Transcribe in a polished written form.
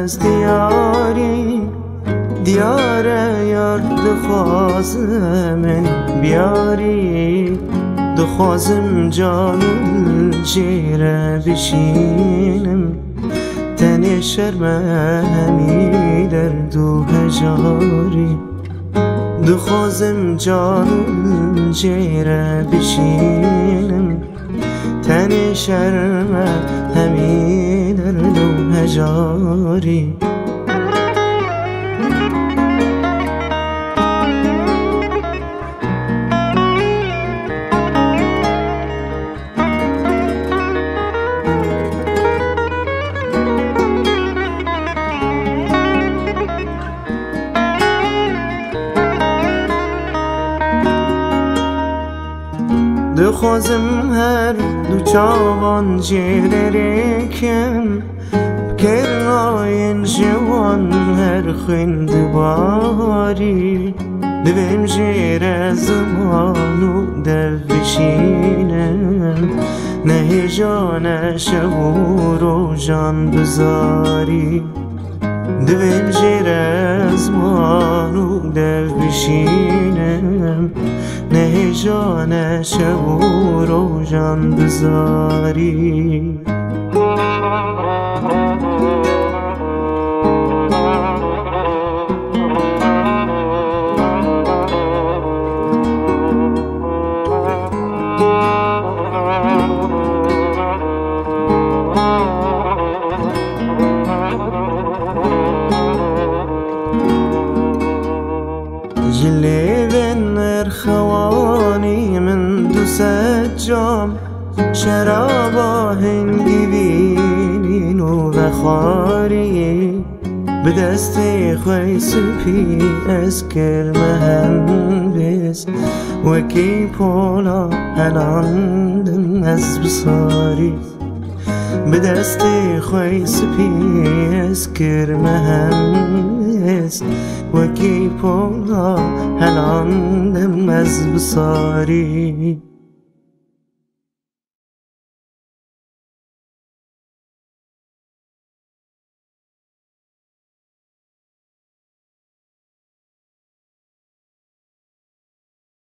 از دیاری دیاره یار دخوازم بیاری دخوازم جانم جیره بشینم تنی شرمه همی در دو هجاری دخوازم جانم جیره بشینم تنی شرمه همی در دو هجاری دخوازم هر دو چاوان جیره کم بکرناین جوان هر خوند باری دویم جیره زمانو در بشینم نه جان شبور و جان بزاری دویم جیره زمانو در بشینم نه جان شبور و جان بزاری جليبن ارخواني من دوست جام شرابا هنگیبینین و بخاری به دست خوی سپی از کرمه هم بس وکی پولا هلاندم از بصاری به دست خوی سپی از کرمه هم بس وکی پولا هلاندم از بصاری